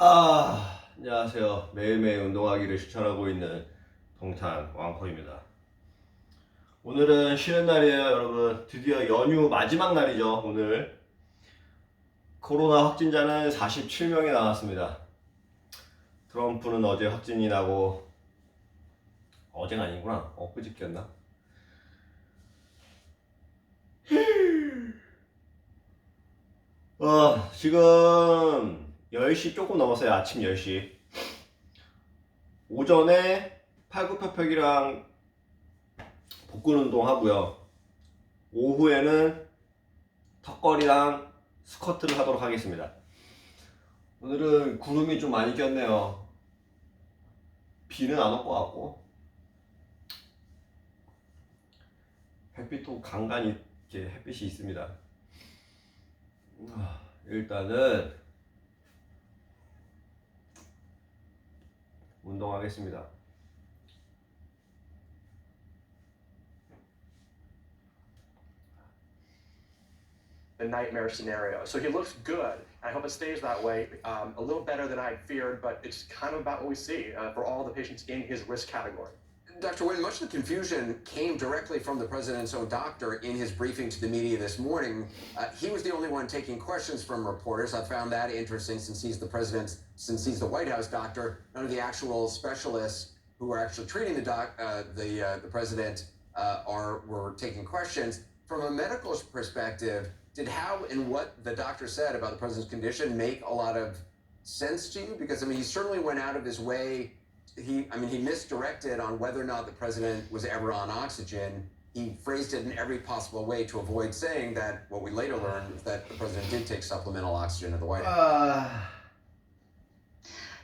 안녕하세요. 매일매일 운동하기를 실천하고 있는 동탄 왕코입니다. 오늘은 쉬는 날이에요, 여러분. 드디어 연휴 마지막 날이죠, 오늘. 코로나 확진자는 47명이 나왔습니다. 트럼프는 어제 확진이 나고, 어제가 아니구나. 엊그저께였나? 지금 10시 조금 넘었어요. 아침 10시. 오전에 팔굽혀펴기랑 복근 운동 하고요. 오후에는 턱걸이랑 스쿼트를 하도록 하겠습니다. 오늘은 구름이 좀 많이 꼈네요. 비는 안 올 것 같고 햇빛도 간간히 이렇게 햇빛이 있습니다. 일단은 운동하겠습니다. The nightmare scenario. So he looks good. I hope it stays that way. A little better than I feared, but it's kind of about what we see for all the patients in his risk category. Dr. Nguyen, much of the confusion came directly from the president's own doctor in his briefing to the media this morning. He was the only one taking questions from reporters. I found that interesting since he's the White House doctor. None of the actual specialists who are actually treating the president were taking questions. From a medical perspective, did how and what the doctor said about the president's condition make a lot of sense to you? Because, I mean, he certainly went out of his way. He misdirected on whether or not the president was ever on oxygen. He phrased it in every possible way to avoid saying that what we later learned is that the president did take supplemental oxygen at the White House.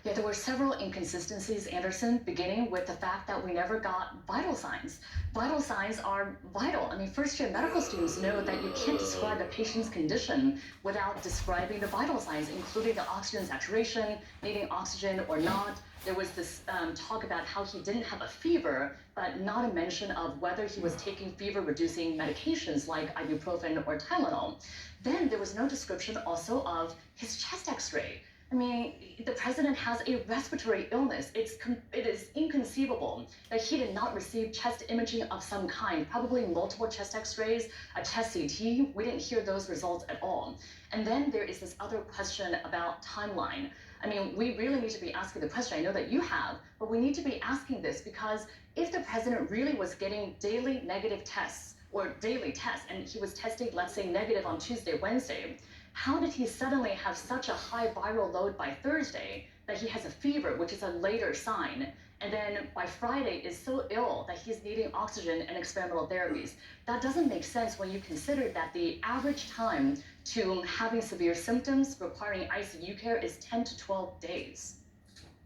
Yeah, there were several inconsistencies, Anderson, beginning with the fact that we never got vital signs. Vital signs are vital. I mean, first-year medical students know that you can't describe a patient's condition without describing the vital signs, including the oxygen saturation, needing oxygen or not. There was this talk about how he didn't have a fever, but not a mention of whether he was taking fever-reducing medications like ibuprofen or Tylenol. Then there was no description also of his chest x-ray. I mean, the president has a respiratory illness. It is inconceivable that he did not receive chest imaging of some kind, probably multiple chest x-rays, a chest CT. We didn't hear those results at all. And then there is this other question about timeline. I mean, we really need to be asking the question. I know that you have, but we need to be asking this because if the president really was getting daily negative tests or daily tests, and he was testing, let's say, negative on Tuesday, Wednesday, how did he suddenly have such a high viral load by Thursday that he has a fever, which is a later sign, and then by Friday is so ill that he's needing oxygen and experimental therapies? That doesn't make sense when you consider that the average time to having severe symptoms requiring ICU care is 10 to 12 days.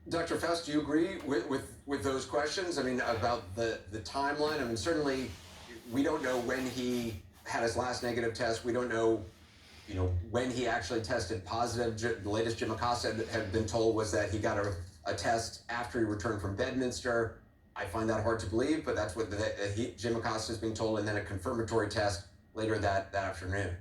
Dr. Faust, do you agree with those questions? I mean, about the timeline? I mean, certainly we don't know when he had his last negative test. We don't know when he actually tested positive. The latest Jim Acosta had been told was that he got a test after he returned from Bedminster. I find that hard to believe, but that's what Jim Acosta is being told, and then a confirmatory test later that afternoon.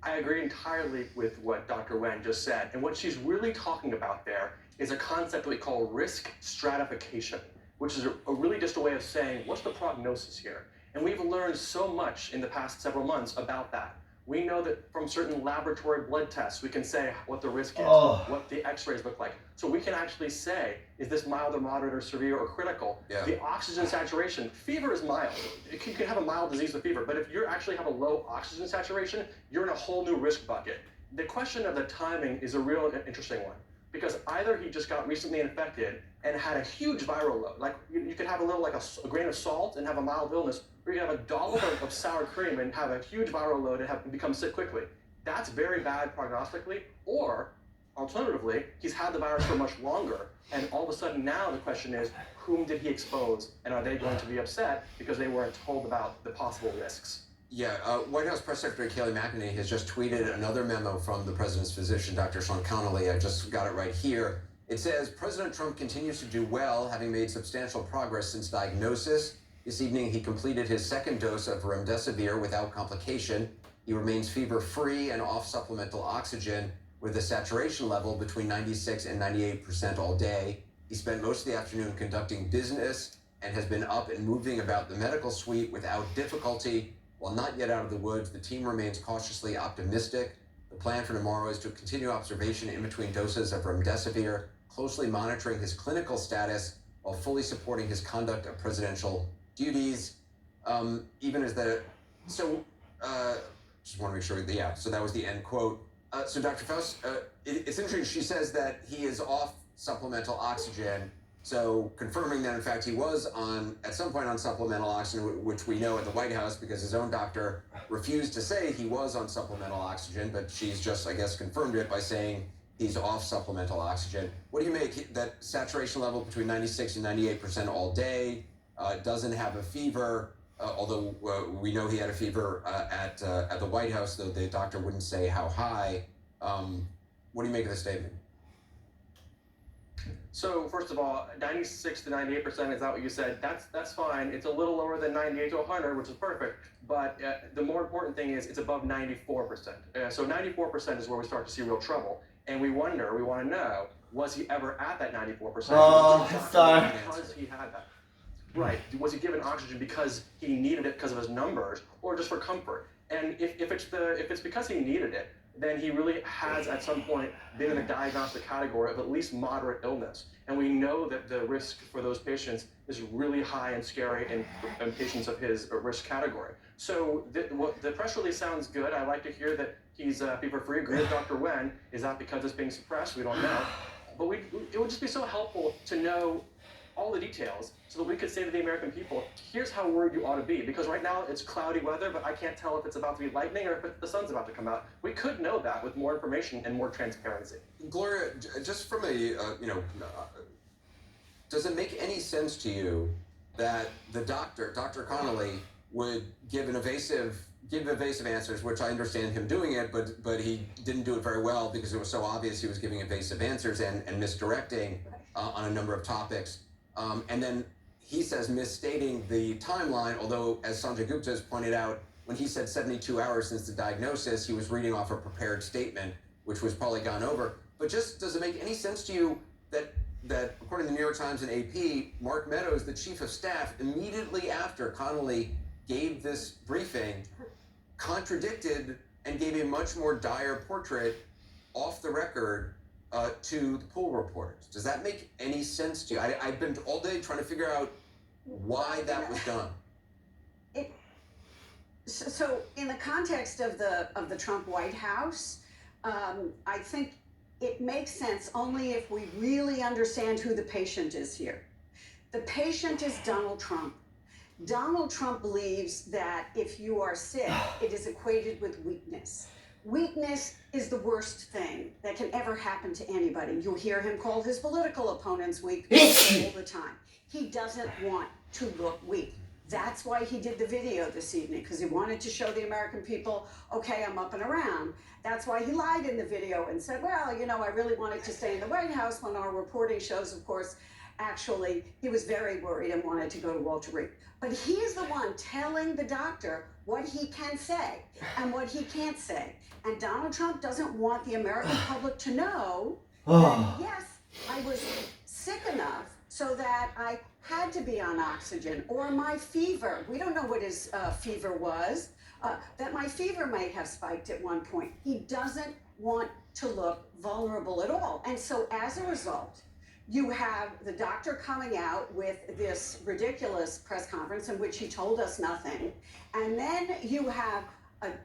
I agree entirely with what Dr. Nguyen just said. And what she's really talking about there is a concept that we call risk stratification, which is really just a way of saying, what's the prognosis here? And we've learned so much in the past several months about that. We know that from certain laboratory blood tests, we can say what the risk is, what the x-rays look like. So we can actually say, is this mild or moderate or severe or critical? Yeah. The oxygen saturation, fever is mild. You can have a mild disease with fever, but if you actually have a low oxygen saturation, you're in a whole new risk bucket. The question of the timing is a real interesting one, because either he just got recently infected and had a huge viral load. Like you could have a little, like a grain of salt and have a mild illness, or you could have a dollop of sour cream and have a huge viral load and become sick quickly. That's very bad prognostically. Or alternatively, he's had the virus for much longer, and all of a sudden now the question is, whom did he expose, and are they going to be upset because they weren't told about the possible risks? Yeah, White House Press Secretary Kayleigh McEnany has just tweeted another memo from the president's physician, Dr. Sean Connolly. I just got it right here. It says, President Trump continues to do well, having made substantial progress since diagnosis. This evening, he completed his second dose of remdesivir without complication. He remains fever-free and off supplemental oxygen. with a saturation level between 96 and 98% all day. He spent most of the afternoon conducting business and has been up and moving about the medical suite without difficulty. While not yet out of the woods, the team remains cautiously optimistic. The plan for tomorrow is to continue observation in between doses of remdesivir, closely monitoring his clinical status while fully supporting his conduct of presidential duties. Even as the, so, just want to make sure, so that was the end quote. So Dr. Faust, it's interesting, she says that he is off supplemental oxygen. So confirming that, in fact, he was at some point on supplemental oxygen, which we know at the White House because his own doctor refused to say he was on supplemental oxygen, but she's just, I guess, confirmed it by saying he's off supplemental oxygen. What do you make that saturation level between 96 and 98% all day, doesn't have a fever, although we know he had a fever at the White House, though the doctor wouldn't say how high. What do you make of the statement? So first of all, 96 to 98%, is that what you said? That's fine. It's a little lower than 98 to 100, which is perfect. But the more important thing is it's above 94%. So 94% is where we start to see real trouble. And we want to know, was he ever at that 94%? sorry. Because he had that. Right. Was he given oxygen because he needed it because of his numbers, or just for comfort? And if it's because he needed it, then he really has at some point been in the diagnostic category of at least moderate illness. And we know that the risk for those patients is really high and scary in patients of his risk category. So the press release sounds good. I like to hear that he's fever-free. Agree with Dr. Wen. Is that because it's being suppressed? We don't know. But it would just be so helpful to know all the details so that we could say to the American people, here's how worried you ought to be. Because right now it's cloudy weather, but I can't tell if it's about to be lightning or if the sun's about to come out. We could know that with more information and more transparency. Gloria, just from a, does it make any sense to you that the Dr. Connolly, would give evasive answers, which I understand him doing it, but he didn't do it very well because it was so obvious he was giving evasive answers and misdirecting on a number of topics. And then he says misstating the timeline, although, as Sanjay Gupta has pointed out, when he said 72 hours since the diagnosis, he was reading off a prepared statement, which was probably gone over. But just, does it make any sense to you that according to the New York Times and AP, Mark Meadows, the chief of staff, immediately after Connolly gave this briefing, contradicted and gave a much more dire portrait off the record to the pool reporters? Does that make any sense to you? I've been all day trying to figure out why that was done. So in the context of the Trump White House, I think it makes sense only if we really understand who the patient is here. The patient is Donald Trump. Donald Trump believes that if you are sick, it is equated with weakness. Weakness is the worst thing that can ever happen to anybody. You'll hear him call his political opponents weak all the time. He doesn't want to look weak. That's why he did the video this evening, because he wanted to show the American people, okay, I'm up and around. That's why he lied in the video and said, well, I really wanted to stay in the White House, when our reporting shows, of course, actually, he was very worried and wanted to go to Walter Reed. But he is the one telling the doctor what he can say and what he can't say. And Donald Trump doesn't want the American public to know that, yes, I was sick enough so that I had to be on oxygen, or my fever, we don't know what his fever was, that my fever might have spiked at one point. He doesn't want to look vulnerable at all. And so as a result, you have the doctor coming out with this ridiculous press conference in which he told us nothing. And then you have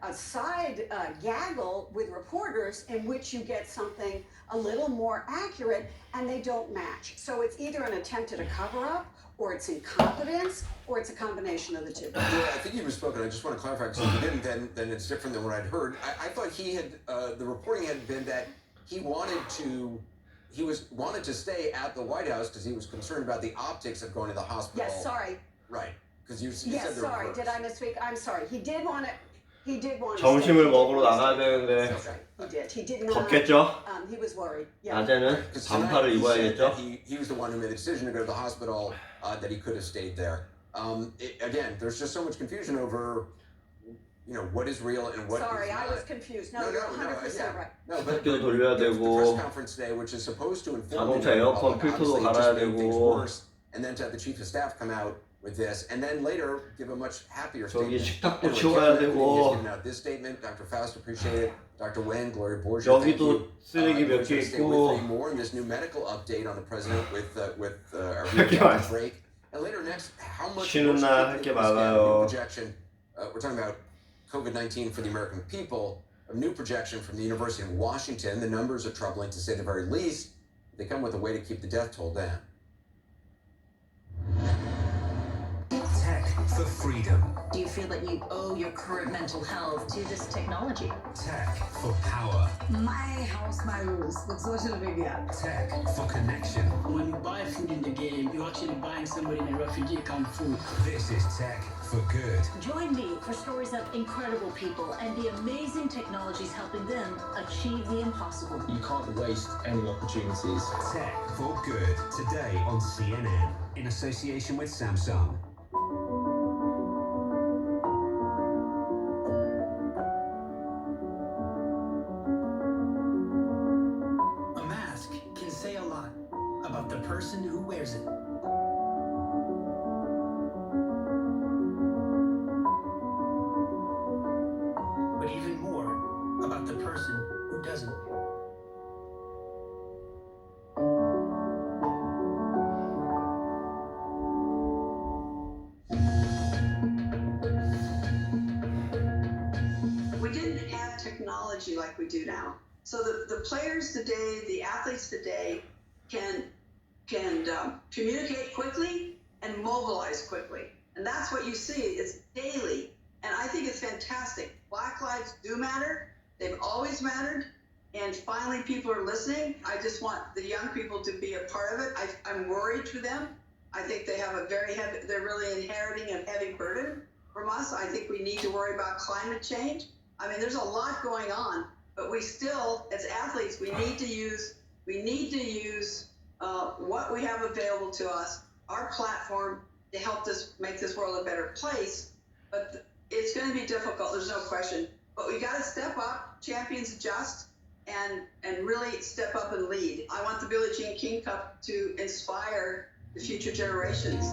a side gaggle with reporters in which you get something a little more accurate, and they don't match. So it's either an attempt at a cover-up, or it's incompetence, or it's a combination of the two. Yeah, I think you misspoke, and I just want to clarify, because if you didn't, then it's different than what I'd heard. I thought he had, the reporting had been that he wanted to stay at the White House because he was concerned about the optics of going to the hospital. Yes, sorry. Right, because you said Yes, the sorry, reverse. did I misspeak? I'm sorry. He did want to 점심을 먹으러 나가야 되는데 He did not. 덥겠죠? He was worried. Yeah. 낮에는 반팔을 입어야겠죠? He was the one who made the decision to go to the hospital, that he could have stayed there. Again, there's just so much confusion over what is real and what Sorry, is not. I was confused. No, you're 100% right. No, but 학교도 돌려야 the 되고 press conference today, which is supposed to inform 자동차 에어컨 필터도 갈아야 되고 and then to have the chief of staff come out with this, and then later give a much happier 저기 statement. 식탁도 Anyway, 치워야 Kevin Kennedy 되고 has given out this statement. Dr. Faust, appreciate it. Dr. Wen, Gloria Borgia, thank 여기도 you. 쓰레기 몇 We're 개 gonna stay with 있고 you more in this new medical update on the president with our 이렇게 많이 break. And later next, how much 쉬는 날 할 게 많아요. projection? We're talking about COVID-19 for the American people. A new projection from the University of Washington. The numbers are troubling to say the very least. They come with a way to keep the death toll down. Tech for freedom. Do you feel that you owe your current mental health To this technology. Tech for power. my house, my rules with social media? Tech for connection. When you buy food in the game, you're actually buying somebody in a refugee camp food. This is tech for good. Join me for stories of incredible people and the amazing technologies helping them achieve the impossible. You can't waste any opportunities. Tech for good. Today on CNN in association with Samsung. A mask can say a lot about the person who wears it. But even more about the person who doesn't. We didn't have technology like we do now. So the players today, the athletes today can communicate quickly and mobilize quickly. And that's what you see is daily. And I think it's fantastic. Black lives do matter. They've always mattered. And finally, people are listening. I just want the young people to be a part of it. I'm worried for them. I think they have a very heavy, they're really inheriting a heavy burden from us. I think we need to worry about climate change. I mean, there's a lot going on, but we still, as athletes, we need to use what we have available to us, our platform, to help make this world a better place. But it's going to be difficult. There's no question. But we got to step up. Champions adjust and really step up and lead. I want the Billie Jean King Cup to inspire the future generations.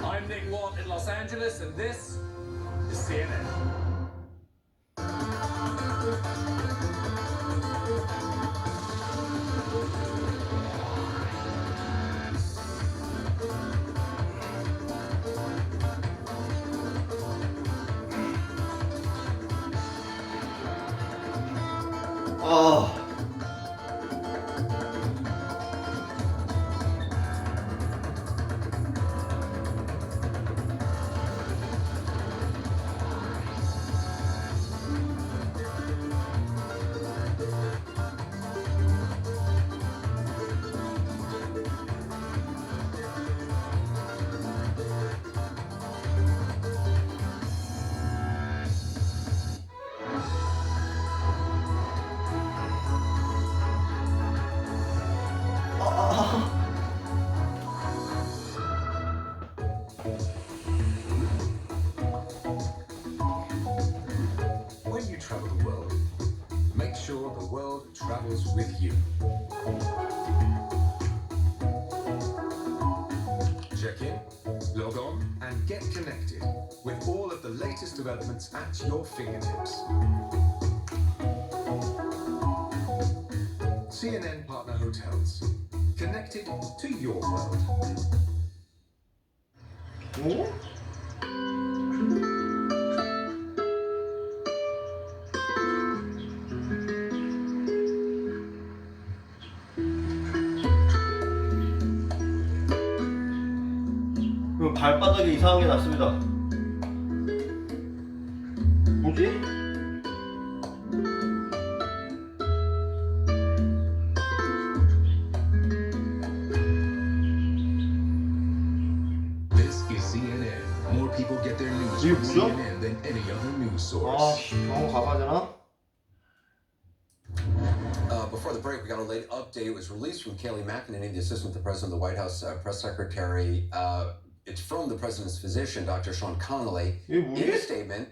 I'm Nick Watt in Los Angeles, and this is CNN. 아 When you travel the world, make sure the world travels with you. Check in, log on, and get connected with all of the latest developments at your fingertips. CNN Partner Hotels. Connected to your world. 뭐? 발바닥에 이상한 게 났습니다. 뭐지? This is CNN. More people get their news 이게 from 뭐죠? CNN than any other news source. 아씨, 병원 가봐야 되나? Before the break, we got a late update. It was released from Kayleigh McEnany, the assistant to the president of the White House press secretary. it's from the president's physician, Dr. Sean Connolly. 이게 In 뭐지? a statement,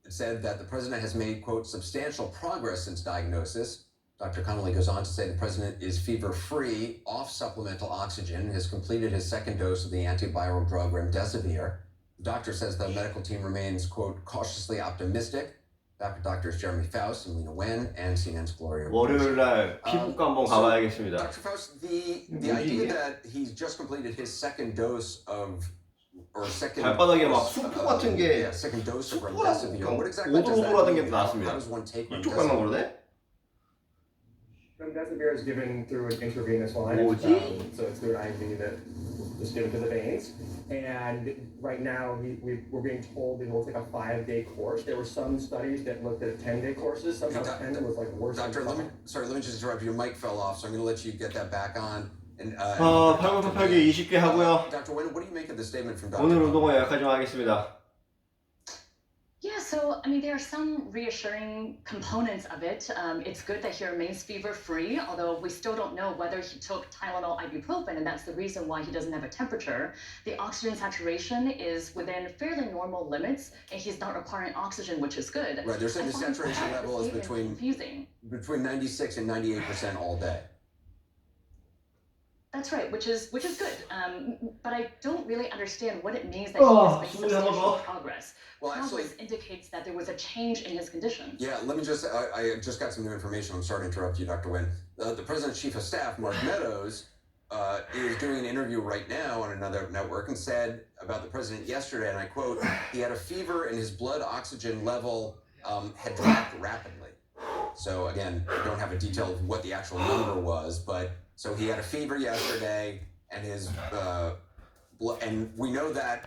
it said that the president has made, quote, substantial progress since diagnosis. Dr. Connolly goes on to say the president is fever-free, off supplemental oxygen, has completed his second dose of the antiviral drug remdesivir. The doctor says the medical team remains, quote, cautiously optimistic. Doctors Jeremy Faust and Lena Wen and CNN's Gloria. 월요일날 피부과 한번 가봐야겠습니다. Dr. Faust, the 뭐지, idea 이게? that he's just completed his second dose of, or second 발바닥에 막 수포 같은 게 yeah, second dose of 수포라고 remdesivir. What exactly does that 오돌오돌하던 게 mean? How 나왔습니다. does one take 이쪽 발만 remdesivir? 그러네? Remdesivir is given through an intravenous line. 뭐지? So it's through an IV that is given to the veins. And right now, we're being told it will take a 5-day course. There were some studies that looked at 10-day courses. Somehow 10 was like worse Doctor, than let me just interrupt you. Your mic fell off, so I'm going to let you get that back on. And, 8개 20개 하고요. Dr. Wen, what do you make of the statement from 오늘 Dr. 운동화 여기까지 좀 하겠습니다. Yeah, so I mean, there are some reassuring components of it. It's good that he remains fever-free, although we still don't know whether he took Tylenol ibuprofen, and that's the reason why he doesn't have a temperature. The oxygen saturation is within fairly normal limits, and he's not requiring oxygen, which is good. Right, they're saying the saturation level is confusing. between 96 and 98% all day. That's right, which is good. But I don't really understand what it means that he has made substantial progress. Well, actually, Progress indicates that there was a change in his condition. yeah, let me just, I just got some new information. I'm sorry to interrupt you, Dr. Wen. The president's chief of staff, Mark Meadows, is doing an interview right now on another network and said about the president yesterday, and I quote, he had a fever and his blood oxygen level had dropped rapidly. So again, I don't have a detail of what the actual number was, but so he had a fever yesterday and his and we know that